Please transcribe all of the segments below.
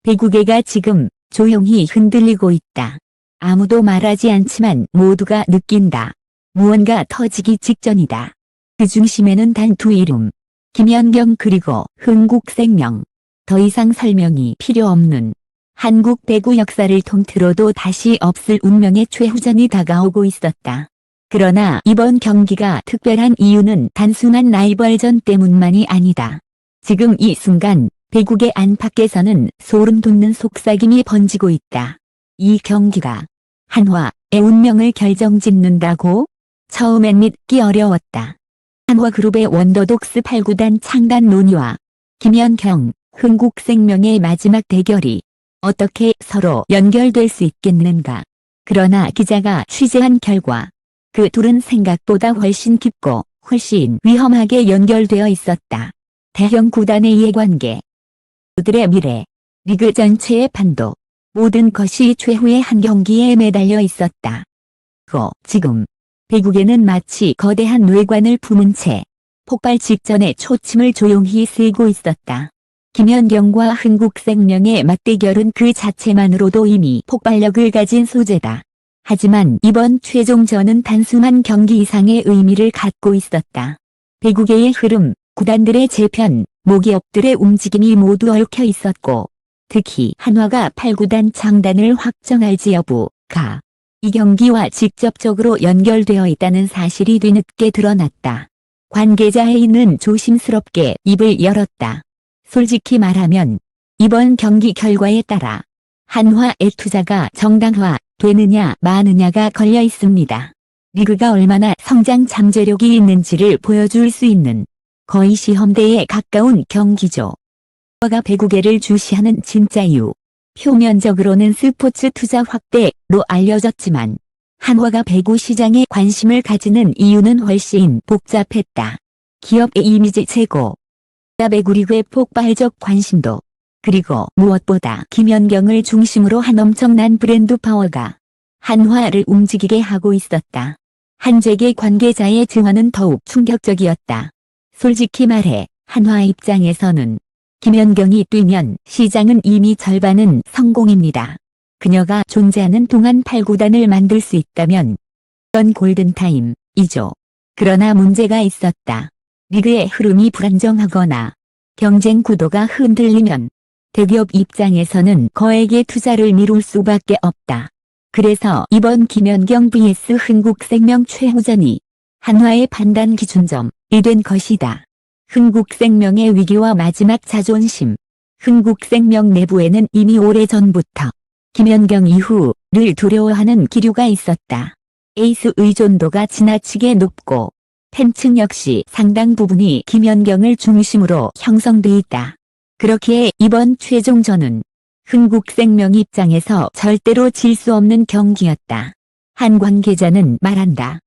배구계가 지금 조용히 흔들리고 있다. 아무도 말하지 않지만 모두가 느낀다. 무언가 터지기 직전이다. 그 중심에는 단 두 이름. 김연경 그리고 흥국생명. 더 이상 설명이 필요 없는 한국 배구 역사를 통틀어도 다시 없을 운명의 최후전이 다가오고 있었다. 그러나 이번 경기가 특별한 이유는 단순한 라이벌전 때문만이 아니다. 지금 이 순간 배구계 안팎에서는 소름 돋는 속삭임이 번지고 있다. 이 경기가 한화의 운명을 결정짓는다고? 처음엔 믿기 어려웠다. 한화그룹의 원더독스 8구단 창단 논의와 김연경, 흥국생명의 마지막 대결이 어떻게 서로 연결될 수 있겠는가. 그러나 기자가 취재한 결과 그 둘은 생각보다 훨씬 깊고 훨씬 위험하게 연결되어 있었다. 대형 구단의 이해관계, 그들의 미래, 리그 전체의 판도, 모든 것이 최후의 한 경기에 매달려 있었다. 지금 배구계는 마치 거대한 뇌관을 품은 채 폭발 직전에 초침을 조용히 세고 있었다. 김연경과 흥국생명의 맞대결은 그 자체만으로도 이미 폭발력을 가진 소재다. 하지만 이번 최종전은 단순한 경기 이상의 의미를 갖고 있었다. 배구계의 흐름, 구단들의 재편, 모기업들의 움직임이 모두 얽혀 있었고, 특히 한화가 8구단 창단을 확정할지 여부가 이 경기와 직접적으로 연결되어 있다는 사실이 뒤늦게 드러났다. 관계자의 이는 조심스럽게 입을 열었다. 솔직히 말하면 이번 경기 결과에 따라 한화의 투자가 정당화 되느냐 마느냐가 걸려 있습니다. 리그가 얼마나 성장 잠재력이 있는지를 보여줄 수 있는 거의 시험대에 가까운 경기죠. 한화가 배구계를 주시하는 진짜 이유. 표면적으로는 스포츠 투자 확대로 알려졌지만 한화가 배구 시장에 관심을 가지는 이유는 훨씬 복잡했다. 기업의 이미지 제고, 배구리그의 폭발적 관심도, 그리고 무엇보다 김연경을 중심으로 한 엄청난 브랜드 파워가 한화를 움직이게 하고 있었다. 한재계 관계자의 증언은 더욱 충격적이었다. 솔직히 말해 한화 입장에서는 김연경이 뛰면 시장은 이미 절반은 성공입니다. 그녀가 존재하는 동안 8구단을 만들 수 있다면 그건 골든타임이죠. 그러나 문제가 있었다. 리그의 흐름이 불안정하거나 경쟁 구도가 흔들리면 대기업 입장에서는 거액의 투자를 미룰 수밖에 없다. 그래서 이번 김연경 vs 흥국생명 최후전이 한화의 판단 기준점이 된 것이다. 흥국생명의 위기와 마지막 자존심. 흥국생명 내부에는 이미 오래전부터 김연경 이후를 두려워하는 기류가 있었다. 에이스 의존도가 지나치게 높고 팬층 역시 상당 부분이 김연경을 중심으로 형성돼 있다. 그렇기에 이번 최종전은 흥국생명 입장에서 절대로 질 수 없는 경기였다. 한 관계자는 말한다.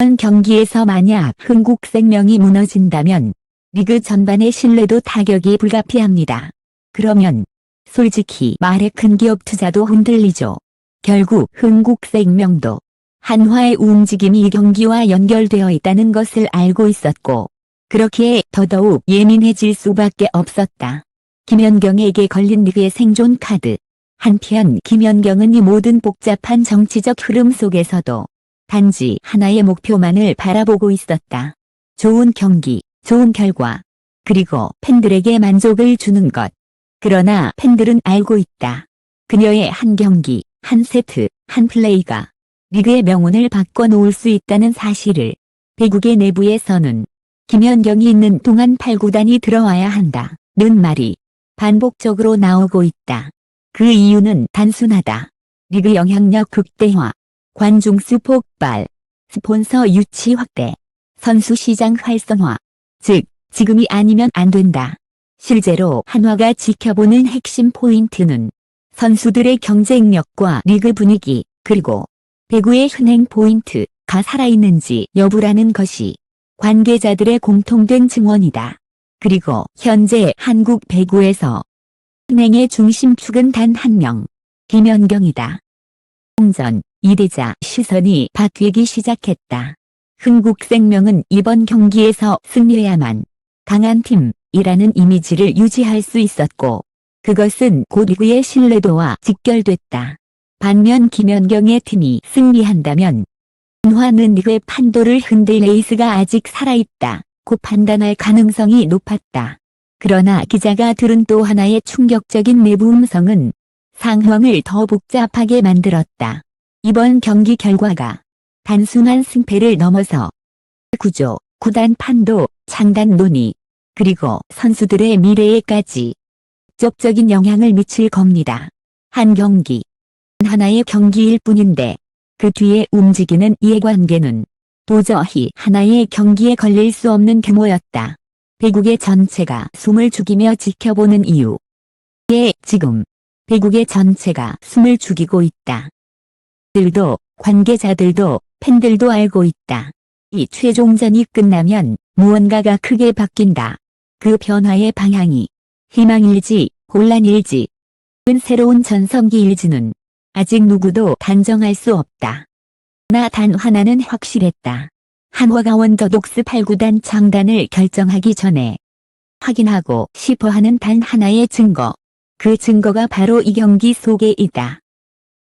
이번 경기에서 만약 흥국생명이 무너진다면 리그 전반의 신뢰도 타격이 불가피합니다. 그러면 솔직히 말해 큰 기업 투자도 흔들리죠. 결국 흥국생명도 한화의 움직임이 이 경기와 연결되어 있다는 것을 알고 있었고, 그렇기에 더더욱 예민해질 수밖에 없었다. 김연경에게 걸린 리그의 생존 카드. 한편 김연경은 이 모든 복잡한 정치적 흐름 속에서도 단지 하나의 목표만을 바라보고 있었다. 좋은 경기, 좋은 결과, 그리고 팬들에게 만족을 주는 것. 그러나 팬들은 알고 있다. 그녀의 한 경기, 한 세트, 한 플레이가 리그의 명운을 바꿔놓을 수 있다는 사실을. 배구계 내부에서는 김연경이 있는 동안 8구단이 들어와야 한다는 말이 반복적으로 나오고 있다. 그 이유는 단순하다. 리그 영향력 극대화, 관중수 폭발, 스폰서 유치 확대, 선수 시장 활성화. 즉, 지금이 아니면 안 된다. 실제로 한화가 지켜보는 핵심 포인트는 선수들의 경쟁력과 리그 분위기, 그리고 배구의 흥행 포인트가 살아있는지 여부라는 것이 관계자들의 공통된 증언이다. 그리고 현재 한국 배구에서 흥행의 중심축은 단 한 명, 김연경이다. 홍전, 이대자 시선이 바뀌기 시작했다. 흥국생명은 이번 경기에서 승리해야만 강한 팀이라는 이미지를 유지할 수 있었고, 그것은 곧 리그의 신뢰도와 직결됐다. 반면 김연경의 팀이 승리한다면 한화는 리그의 판도를 흔들 에이스가 아직 살아있다 고 판단할 가능성이 높았다. 그러나 기자가 들은 또 하나의 충격적인 내부 음성은 상황을 더 복잡하게 만들었다. 이번 경기 결과가 단순한 승패를 넘어서 구조, 구단 판도, 창단 논의, 그리고 선수들의 미래에까지 직접적인 영향을 미칠 겁니다. 한 경기, 하나의 경기일 뿐인데 그 뒤에 움직이는 이해관계는 도저히 하나의 경기에 걸릴 수 없는 규모였다. 배구계 전체가 숨을 죽이며 지켜보는 이유. 지금 배구계 전체가 숨을 죽이고 있다. 들도 관계자들도 팬들도 알고 있다. 이 최종전이 끝나면 무언가가 크게 바뀐다. 그 변화의 방향이 희망일지 혼란일지 새로운 전성기일지는 아직 누구도 단정할 수 없다. 나 단 하나는 확실했다. 한화가 원더독스 8구단 창단을 결정하기 전에 확인하고 싶어하는 단 하나의 증거. 그 증거가 바로 이 경기 속에 있다.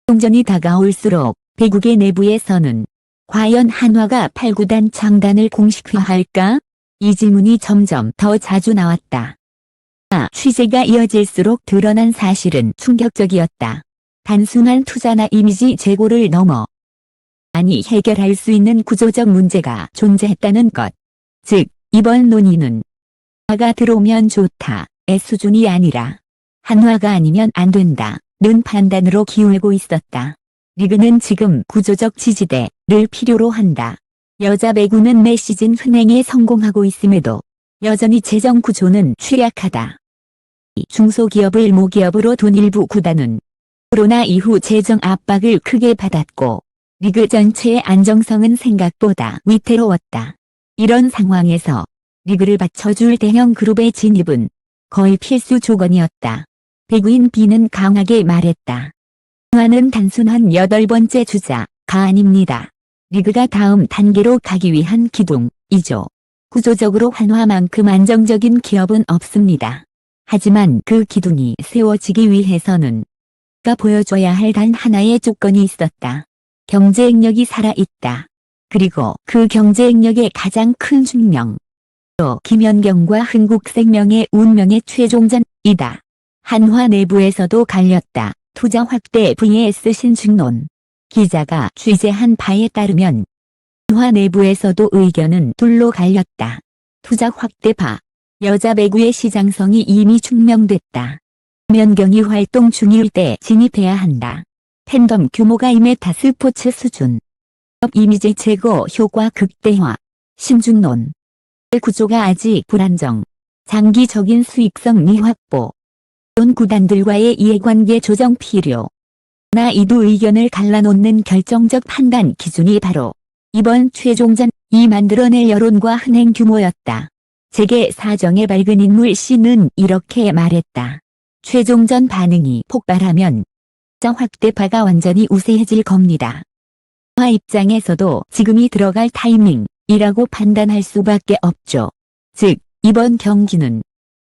종전이 다가올수록 배구계 내부에서는 과연 한화가 8구단 창단을 공식화할까? 이 질문이 점점 더 자주 나왔다. 취재가 이어질수록 드러난 사실은 충격적이었다. 단순한 투자나 이미지 제고를 넘어 해결할 수 있는 구조적 문제가 존재했다는 것. 즉, 이번 논의는 한화가 들어오면 좋다의 수준이 아니라 한화가 아니면 안 된다는 판단으로 기울고 있었다. 리그는 지금 구조적 지지대를 필요로 한다. 여자 배구는 매 시즌 흥행에 성공하고 있음에도 여전히 재정 구조는 취약하다. 중소기업을 모기업으로 둔 일부 구단은 코로나 이후 재정 압박을 크게 받았고 리그 전체의 안정성은 생각보다 위태로웠다. 이런 상황에서 리그를 받쳐줄 대형 그룹의 진입은 거의 필수 조건이었다. 배구인 B는 강하게 말했다. 한화는 단순한 8번째 주자가 아닙니다. 리그가 다음 단계로 가기 위한 기둥이죠. 구조적으로 한화만큼 안정적인 기업은 없습니다. 하지만 그 기둥이 세워지기 위해서는 가 보여줘야 할 단 하나의 조건이 있었다. 경제행력이 살아있다. 그리고 그 경제행력의 가장 큰 증명. 또 김연경과 흥국생명의 운명의 최종전이다. 한화 내부에서도 갈렸다. 투자 확대 vs 신중론. 기자가 취재한 바에 따르면 한화 내부에서도 의견은 둘로 갈렸다. 투자 확대파. 여자 배구의 시장성이 이미 증명됐다. 김연경이 활동 중일 때 진입해야 한다. 팬덤 규모가 2m 스포츠 수준. 이미지 제고 효과 극대화. 신중론. 구조가 아직 불안정. 장기적인 수익성 미확보. 온 구단들과의 이해관계 조정 필요. 나 이두 의견을 갈라놓는 결정적 판단 기준이 바로 이번 최종전이 만들어낼 여론과 흥행 규모였다. 재계 사정의 밝은 인물 C는 이렇게 말했다. 최종전 반응이 폭발하면 확대파가 완전히 우세해질 겁니다. 한화 입장에서도 지금이 들어갈 타이밍이라고 판단할 수밖에 없죠. 즉, 이번 경기는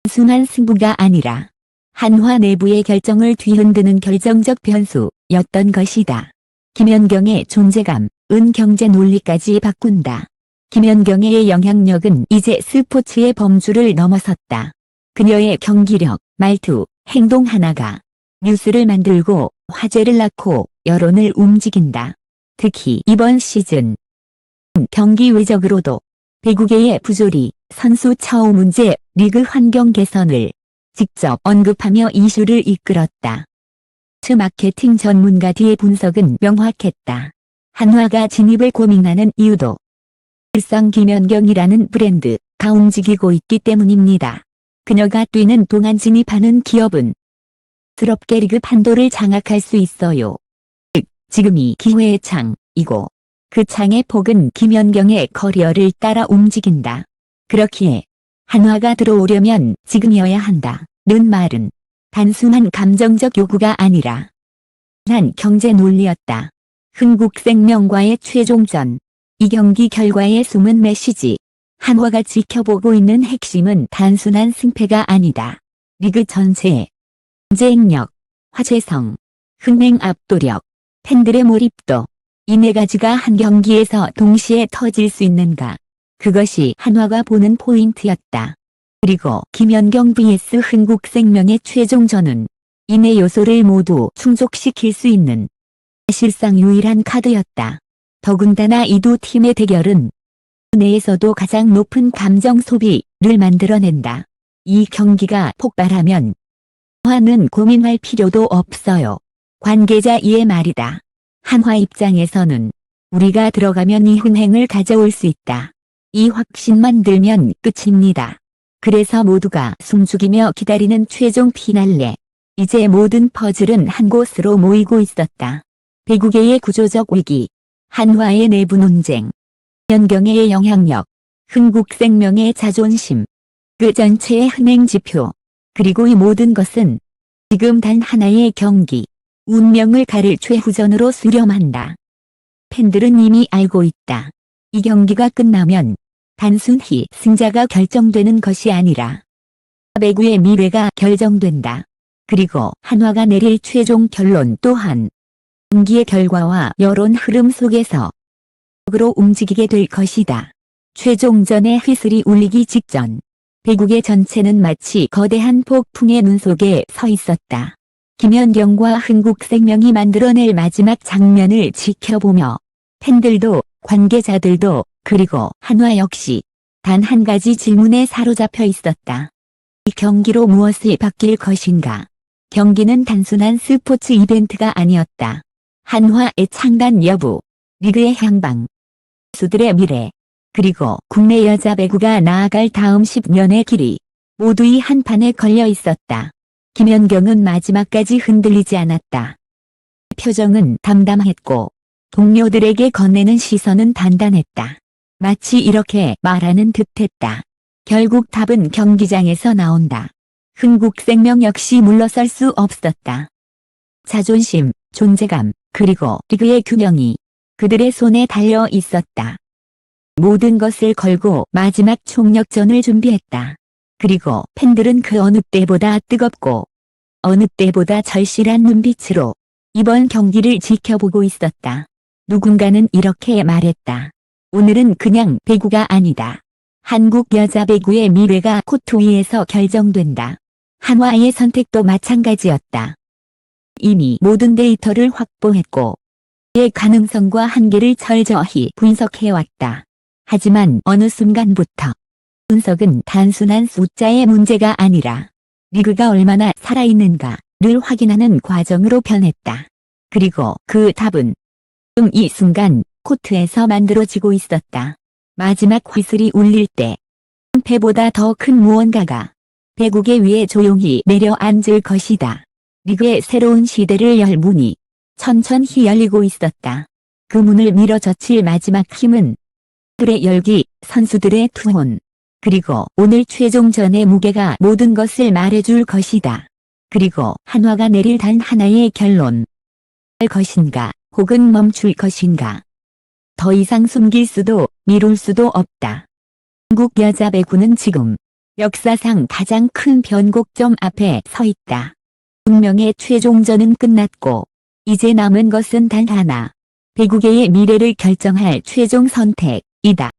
단순한 승부가 아니라 한화 내부의 결정을 뒤흔드는 결정적 변수였던 것이다. 김연경의 존재감은 경제 논리까지 바꾼다. 김연경의 영향력은 이제 스포츠의 범주를 넘어섰다. 그녀의 경기력, 말투, 행동 하나가 뉴스를 만들고 화제를 낳고 여론을 움직인다. 특히 이번 시즌 경기 외적으로도 배구계의 부조리, 선수 차우 문제, 리그 환경 개선을 직접 언급하며 이슈를 이끌었다. 마케팅 전문가 D의 분석은 명확했다. 한화가 진입을 고민하는 이유도 일상 김연경이라는 브랜드가 움직이고 있기 때문입니다. 그녀가 뛰는 동안 진입하는 기업은 스럽게 리그 판도를 장악할 수 있어요. 즉, 지금이 기회의 창이고 그 창의 폭은 김연경의 커리어를 따라 움직인다. 그렇기에 한화가 들어오려면 지금이어야 한다는 말은 단순한 감정적 요구가 아니라 한 경제 논리였다. 흥국생명과의 최종전. 이 경기 결과의 숨은 메시지. 한화가 지켜보고 있는 핵심은 단순한 승패가 아니다. 리그 전체에 경쟁력, 화제성, 흥행 압도력, 팬들의 몰입도, 이 네 가지가 한 경기에서 동시에 터질 수 있는가. 그것이 한화가 보는 포인트였다. 그리고 김연경 vs 흥국생명의 최종전은 이 네 요소를 모두 충족시킬 수 있는 사실상 유일한 카드였다. 더군다나 이 두 팀의 대결은 내에서도 가장 높은 감정 소비를 만들어낸다. 이 경기가 폭발하면 한화는 고민할 필요도 없어요. 관계자 이의 말이다. 한화 입장에서는 우리가 들어가면 이 흥행을 가져올 수 있다. 이 확신만 들면 끝입니다. 그래서 모두가 숨죽이며 기다리는 최종 피날레. 이제 모든 퍼즐은 한 곳으로 모이고 있었다. 배구계의 구조적 위기, 한화의 내부 논쟁, 연경의 영향력, 흥국생명의 자존심, 그 전체의 흥행 지표, 그리고 이 모든 것은 지금 단 하나의 경기, 운명을 가를 최후전으로 수렴한다. 팬들은 이미 알고 있다. 이 경기가 끝나면 단순히 승자가 결정되는 것이 아니라 배구의 미래가 결정된다. 그리고 한화가 내릴 최종 결론 또한 경기의 결과와 여론 흐름 속에서 으로 움직이게 될 것이다. 최종전의 휘슬이 울리기 직전 배구계 전체는 마치 거대한 폭풍의 눈 속에 서 있었다. 김연경과 흥국생명이 만들어낼 마지막 장면을 지켜보며 팬들도 관계자들도 그리고 한화 역시 단 한 가지 질문에 사로잡혀 있었다. 이 경기로 무엇이 바뀔 것인가? 경기는 단순한 스포츠 이벤트가 아니었다. 한화의 창단 여부, 리그의 향방, 수들의 미래, 그리고 국내 여자 배구가 나아갈 다음 10년의 길이 모두 이 한판에 걸려 있었다. 김연경은 마지막까지 흔들리지 않았다. 표정은 담담했고 동료들에게 건네는 시선은 단단했다. 마치 이렇게 말하는 듯했다. 결국 답은 경기장에서 나온다. 흥국생명 역시 물러설 수 없었다. 자존심, 존재감, 그리고 리그의 균형이 그들의 손에 달려 있었다. 모든 것을 걸고 마지막 총력전을 준비했다. 그리고 팬들은 그 어느 때보다 뜨겁고 어느 때보다 절실한 눈빛으로 이번 경기를 지켜보고 있었다. 누군가는 이렇게 말했다. 오늘은 그냥 배구가 아니다. 한국 여자 배구의 미래가 코트 위에서 결정된다. 한화의 선택도 마찬가지였다. 이미 모든 데이터를 확보했고 의 가능성과 한계를 철저히 분석해왔다. 하지만 어느 순간부터 분석은 단순한 숫자의 문제가 아니라 리그가 얼마나 살아있는가를 확인하는 과정으로 변했다. 그리고 그 답은 지금 이 순간 코트에서 만들어지고 있었다. 마지막 휘슬이 울릴 때 패보다 더 큰 무언가가 배구계 위에 조용히 내려앉을 것이다. 리그의 새로운 시대를 열 문이 천천히 열리고 있었다. 그 문을 밀어젖힐 마지막 힘은 그들의 열기, 선수들의 투혼, 그리고 오늘 최종전의 무게가 모든 것을 말해줄 것이다. 그리고 한화가 내릴 단 하나의 결론. 할 것인가, 혹은 멈출 것인가. 더 이상 숨길 수도 미룰 수도 없다. 한국 여자 배구는 지금 역사상 가장 큰 변곡점 앞에 서 있다. 운명의 최종전은 끝났고 이제 남은 것은 단 하나. 배구계의 미래를 결정할 최종 선택이다.